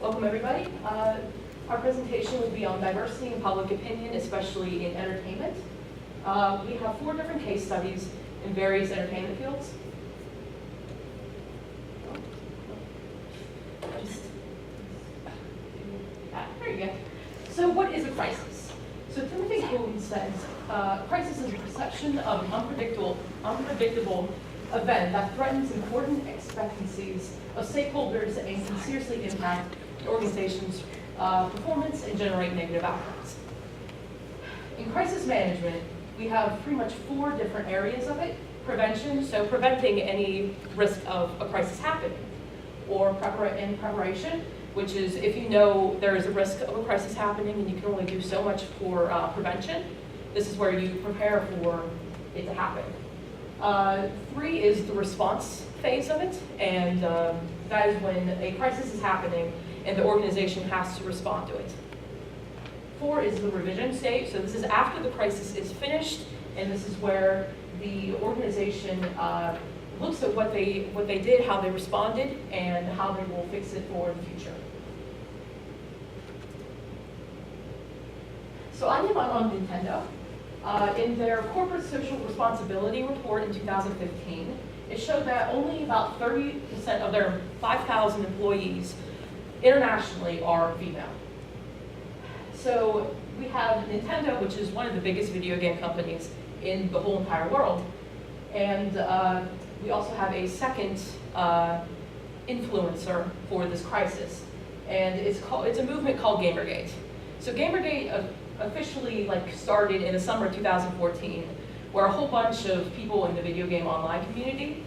Welcome everybody. Our presentation will be on diversity and public opinion, especially in entertainment. We have 4 different case studies in various entertainment fields. There you go. So what is a crisis? So Timothy Holmes says, crisis is a perception of an unpredictable event that threatens important expectancies of stakeholders and can seriously impact the organization's performance and generate negative outcomes. In crisis management, we have pretty much 4 different areas of it. Prevention, so preventing any risk of a crisis happening. Or preparation, which is if you know there is a risk of a crisis happening and you can only do so much for prevention, this is where you prepare for it to happen. 3 is the response phase of it, and that is when a crisis is happening and the organization has to respond to it. 4 is the revision stage, so this is after the crisis is finished, and this is where the organization looks at what they did, how they responded, and how they will fix it for the future. So I am on Nintendo. In their corporate social responsibility report in 2015, it showed that only about 30% of their 5,000 employees internationally are female. So we have Nintendo, which is one of the biggest video game companies in the whole entire world. And we also have a second influencer for this crisis. And it's a movement called Gamergate. So Gamergate officially started in the summer of 2014, where a whole bunch of people in the video game online community,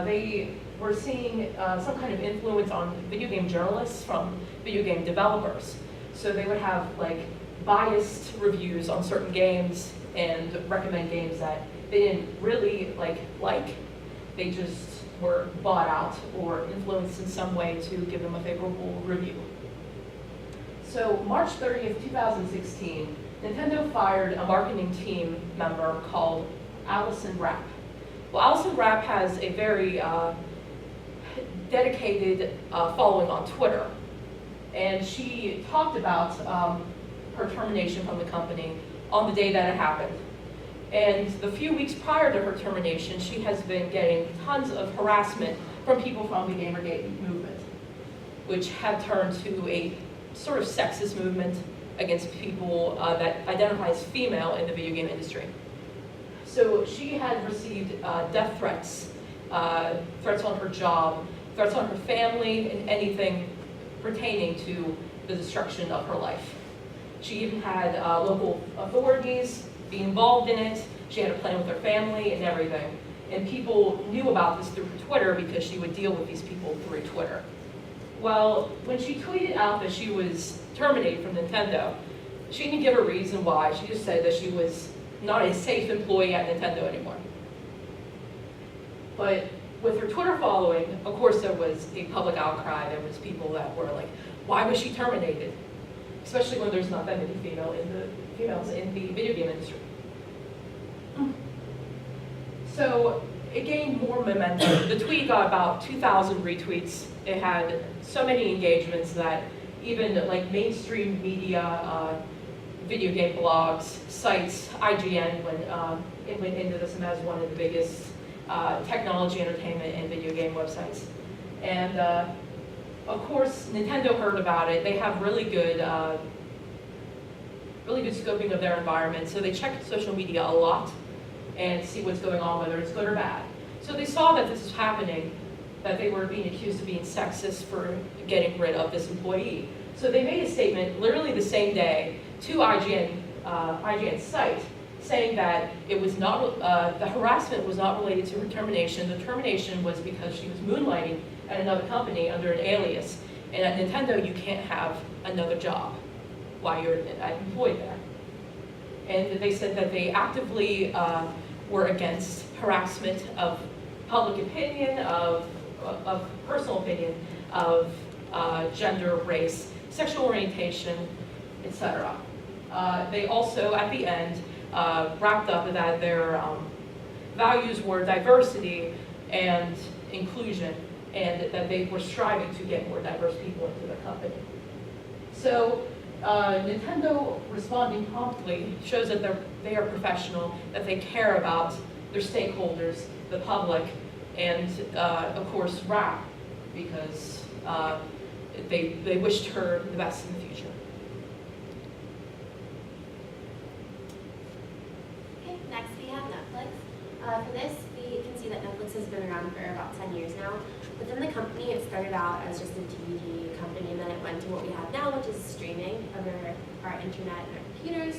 they were seeing some kind of influence on video game journalists from video game developers. So they would have biased reviews on certain games and recommend games that they didn't really like. They just were bought out or influenced in some way to give them a favorable review. So March 30th, 2016, Nintendo fired a marketing team member called Allison Rapp. Well, Allison Rapp has a very dedicated following on Twitter. And she talked about her termination from the company on the day that it happened. And the few weeks prior to her termination, she has been getting tons of harassment from people from the Gamergate movement, which have turned to a sort of sexist movement against people that identify as female in the video game industry. So she had received death threats, threats on her job, threats on her family, and anything pertaining to the destruction of her life. She even had local authorities be involved in it. She had a plan with her family and everything. And people knew about this through Twitter because she would deal with these people through Twitter. Well, when she tweeted out that she was terminated from Nintendo, she didn't give a reason why. She just said that she was not a safe employee at Nintendo anymore. But with her Twitter following, of course there was a public outcry. There was people that were like, why was she terminated? Especially when there's not that many females in the video game industry. So it gained more momentum. The tweet got about 2,000 retweets. It had so many engagements that even mainstream media, video game blogs, sites, IGN it went into this as one of the biggest technology, entertainment, and video game websites. And of course, Nintendo heard about it. They have really good scoping of their environment, so they check social media a lot and see what's going on, whether it's good or bad. So they saw that this was happening, that they were being accused of being sexist for getting rid of this employee. So they made a statement literally the same day to IGN's site, saying that it was not the harassment was not related to her termination. The termination was because she was moonlighting at another company under an alias. And at Nintendo, you can't have another job while you're employed there. And they said that they actively were against harassment of public opinion, of personal opinion, of gender, race, sexual orientation, etc. They also, at the end, wrapped up that their values were diversity and inclusion, and that they were striving to get more diverse people into the company. So Nintendo responding promptly shows that they are professional, that they care about their stakeholders, the public, and of course rap, because they wished her the best in the future. Okay, next we have Netflix. For this, we can see that Netflix has been around for about 10 years now. Within the company, it started out as just a DVD company, and then it went to what we have now, which is streaming over our internet and our computers.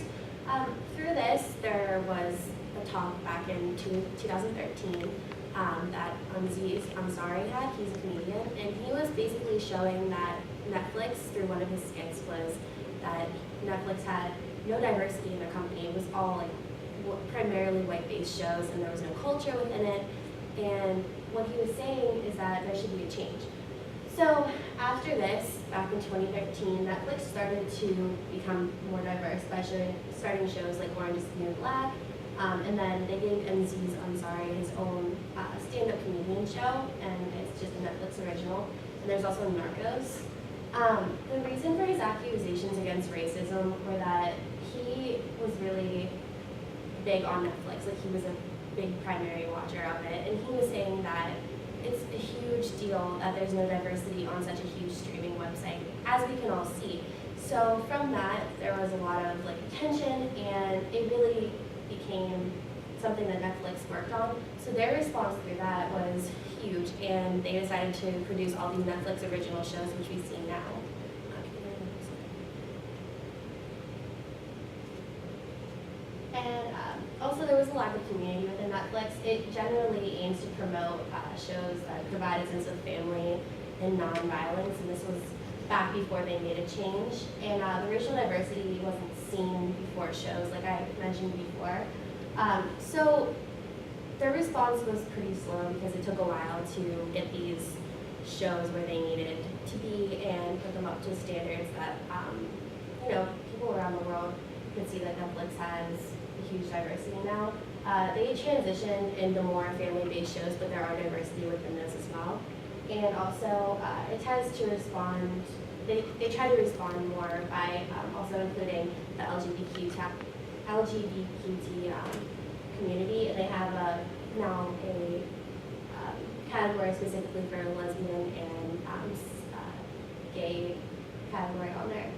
Through this, there was a talk back in 2013 that Aziz Ansari had. He's a comedian, and he was basically showing that Netflix, through one of his skits, was that Netflix had no diversity in their company. It was all like primarily white-based shows, and there was no culture within it. And what he was saying is that there should be a change. So after this, back in 2013, Netflix started to become more diverse by starting shows like Orange is the New Black, and then they gave Aziz Ansari his own stand-up comedian show, and it's just a Netflix original. And there's also Narcos. The reason for his accusations against racism were that he was really big on Netflix, like he was a big primary watcher of it, and he was saying that it's a huge deal that there's no diversity on such a huge streaming website, as we can all see. So from that, there was a lot of like tension, and it really became something that Netflix worked on. So their response through that was huge, and they decided to produce all these Netflix original shows, which we see now. And also there was a lack of community within Netflix. It generally aims to promote shows that provide a sense of family and non-violence, and this was back before they made a change. And the racial diversity wasn't seen before shows, like I mentioned before. So their response was pretty slow because it took a while to get these shows where they needed to be and put them up to standards that people around the world could see that Netflix has a huge diversity now. They transitioned into more family-based shows, but there are diversity within those as well. And also, it tends to respond, they try to respond more by also including the LGBTQ community. They have now a category specifically for lesbian and gay category on there.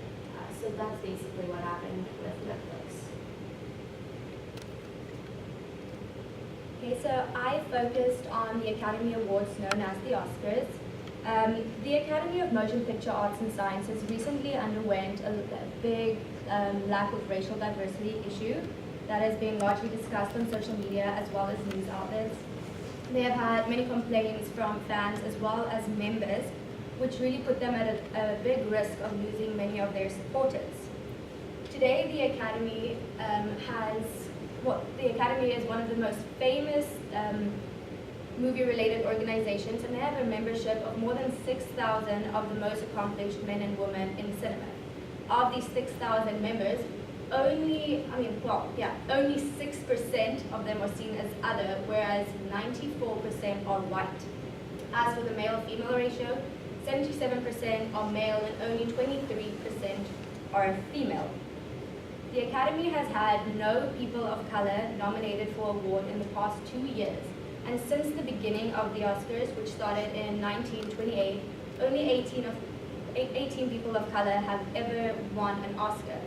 So that's basically what happened with Netflix. Okay, so I focused on the Academy Awards known as the Oscars. The Academy of Motion Picture Arts and Sciences recently underwent a big lack of racial diversity issue that has been largely discussed on social media as well as news outlets. They have had many complaints from fans as well as members, which really put them at a big risk of losing many of their supporters. Today, the Academy the Academy is one of the most famous movie-related organizations, and they have a membership of more than 6,000 of the most accomplished men and women in cinema. Of these 6,000 members, only 6% of them are seen as other, whereas 94% are white. As for the male-female ratio, 77% are male and only 23% are female. The Academy has had no people of color nominated for award in the past 2 years, and since the beginning of the Oscars, which started in 1928, only 18 people of color have ever won an Oscar.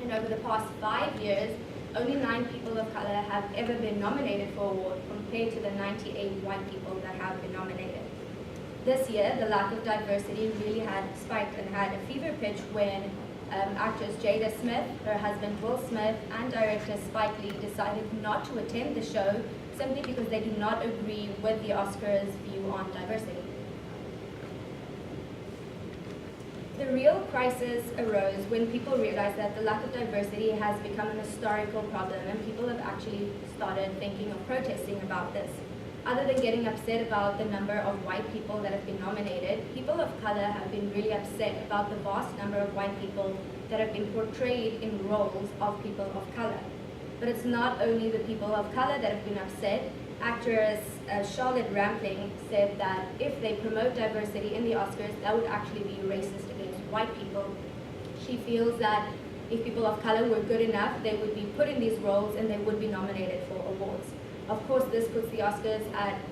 And over the past 5 years, only 9 people of color have ever been nominated for award compared to the 98 white people that have been nominated. This year, the lack of diversity really had spiked and had a fever pitch when actress Jada Smith, her husband Will Smith, and director Spike Lee decided not to attend the show simply because they do not agree with the Oscars' view on diversity. The real crisis arose when people realized that the lack of diversity has become an historical problem, and people have actually started thinking of protesting about this. Other than getting upset about the number of white people that have been nominated, people of color have been really upset about the vast number of white people that have been portrayed in roles of people of color. But it's not only the people of color that have been upset, Actress Charlotte Rampling said that if they promote diversity in the Oscars, that would actually be racist against white people. She feels that if people of color were good enough, they would be put in these roles and they would be nominated for awards. Of course, this puts the Oscars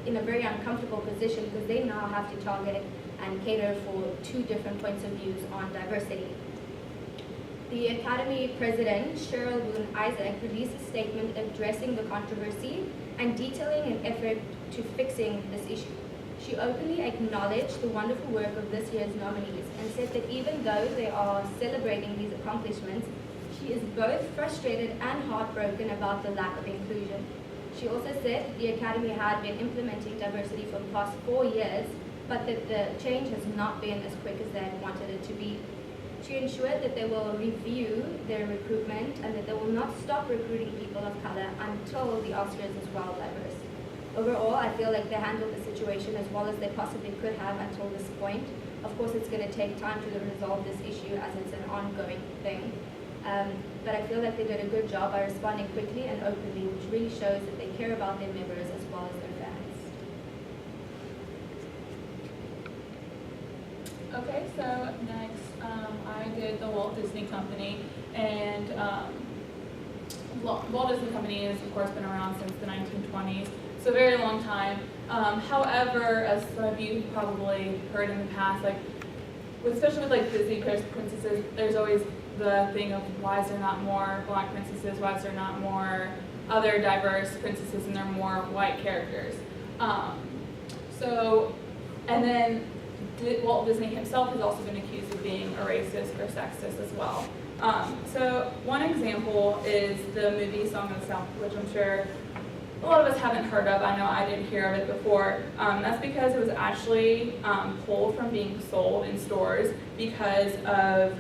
in a very uncomfortable position because they now have to target and cater for two different points of views on diversity. The Academy President, Cheryl Boone Isaac, released a statement addressing the controversy and detailing an effort to fixing this issue. She openly acknowledged the wonderful work of this year's nominees and said that even though they are celebrating these accomplishments, she is both frustrated and heartbroken about the lack of inclusion. She also said the Academy had been implementing diversity for the past 4 years, but that the change has not been as quick as they had wanted it to be. She ensured that they will review their recruitment and that they will not stop recruiting people of color until the Oscars is well diverse. Overall, I feel like they handled the situation as well as they possibly could have until this point. Of course, it's going to take time to resolve this issue as it's an ongoing thing. But I feel like they did a good job by responding quickly and openly, which really shows that they care about their members as well as their fans. Okay, so next I did the Walt Disney Company, and Walt Disney Company has of course been around since the 1920s, so a very long time. However, as some of you probably heard in the past, especially with like Disney princesses, there's always the thing of why is there not more black princesses, why is there not more other diverse princesses, and there are more white characters. And then Walt Disney himself has also been accused of being a racist or sexist as well. So one example is the movie Song of the South, which I'm sure a lot of us haven't heard of. I know I didn't hear of it before. That's because it was actually pulled from being sold in stores because of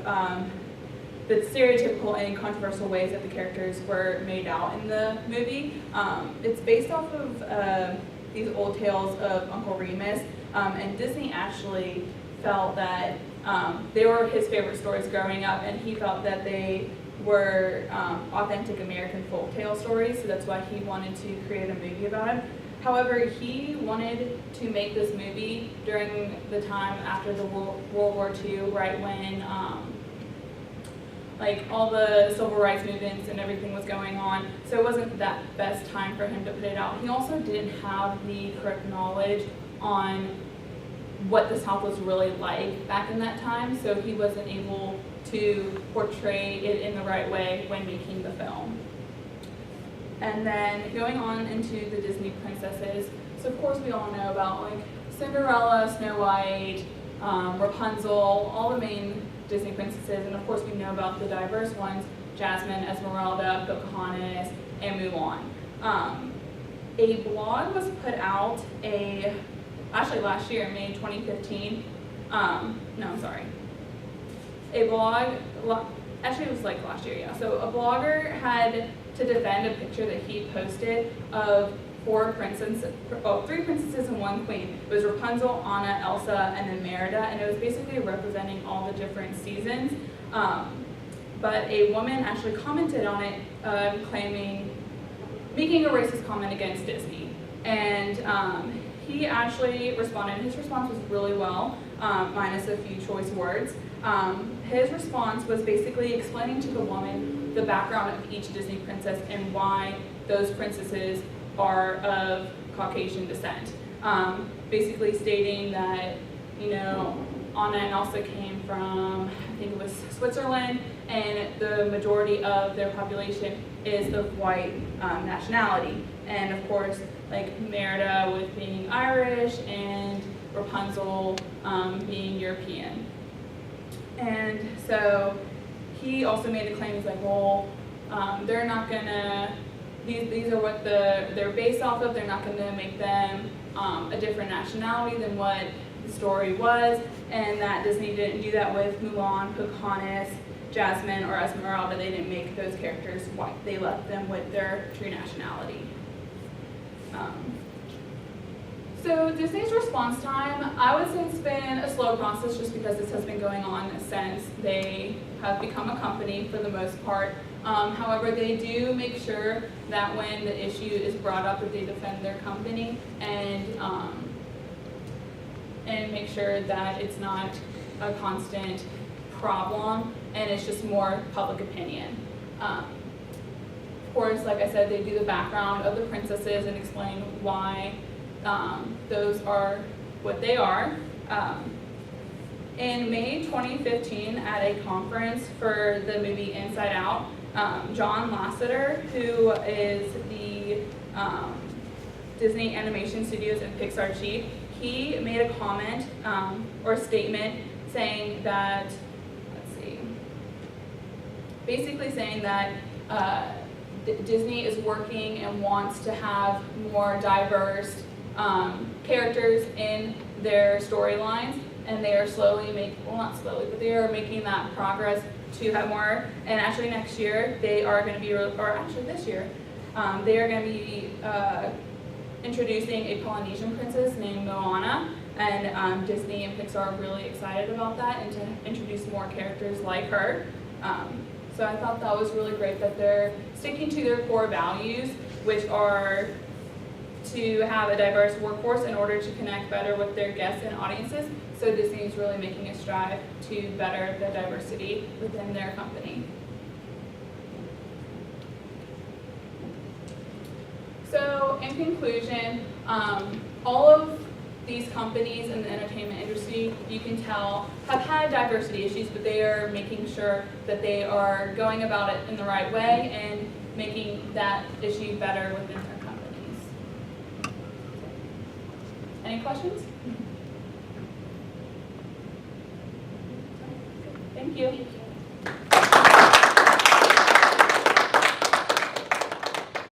the stereotypical and controversial ways that the characters were made out in the movie. It's based off of these old tales of Uncle Remus, and Disney actually felt that they were his favorite stories growing up, and he felt that they were authentic American folktale stories, so that's why he wanted to create a movie about it. However, he wanted to make this movie during the time after the World War II, right when all the civil rights movements and everything was going on, so it wasn't that best time for him to put it out. He also didn't have the correct knowledge on what the South was really like back in that time, so he wasn't able to portray it in the right way when making the film. And then going on into the Disney princesses, so of course we all know about Cinderella, Snow White, Rapunzel, all the main Disney princesses, and of course we know about the diverse ones, Jasmine, Esmeralda, Pocahontas, and Mulan. A blog was put out actually last year, May 2015. A blog, actually it was last year, yeah. So a blogger had to defend a picture that he posted of three princesses and one queen. It was Rapunzel, Anna, Elsa, and then Merida, and it was basically representing all the different seasons. But a woman actually commented on it, making a racist comment against Disney. And he actually responded. His response was really well, minus a few choice words. His response was basically explaining to the woman the background of each Disney princess and why those princesses are of Caucasian descent. Basically stating that, Anna and Elsa came from, I think it was Switzerland, and the majority of their population is of white nationality. And of course, Merida with being Irish and Rapunzel being European. And so he also made the claim, he's they're not gonna, these are what they're based off of, they're not gonna make them a different nationality than what the story was, and that Disney didn't do that with Mulan, Pocahontas, Jasmine, or Esmeralda. They didn't make those characters white. They left them with their true nationality. So Disney's response time, I would say it's been a slow process just because this has been going on since they have become a company for the most part. However, they do make sure that when the issue is brought up, that they defend their company and make sure that it's not a constant problem and it's just more public opinion. Of course, like I said, they do the background of the princesses and explain why those are what they are. In May 2015, at a conference for the movie Inside Out, John Lasseter, who is the Disney Animation Studios and Pixar chief, he made a comment or statement saying that, basically saying that Disney is working and wants to have more diverse characters in their storylines, and they are they are making that progress to have more. And actually next year, they are going to be, or actually this year, they are going to be introducing a Polynesian princess named Moana, and Disney and Pixar are really excited about that and to introduce more characters like her. So I thought that was really great that they're sticking to their core values, which are to have a diverse workforce in order to connect better with their guests and audiences. So Disney is really making a strive to better the diversity within their company. So in conclusion, all of these companies in the entertainment industry, you can tell, have had diversity issues, but they are making sure that they are going about it in the right way and making that issue better within their companies. Any questions? Thank you.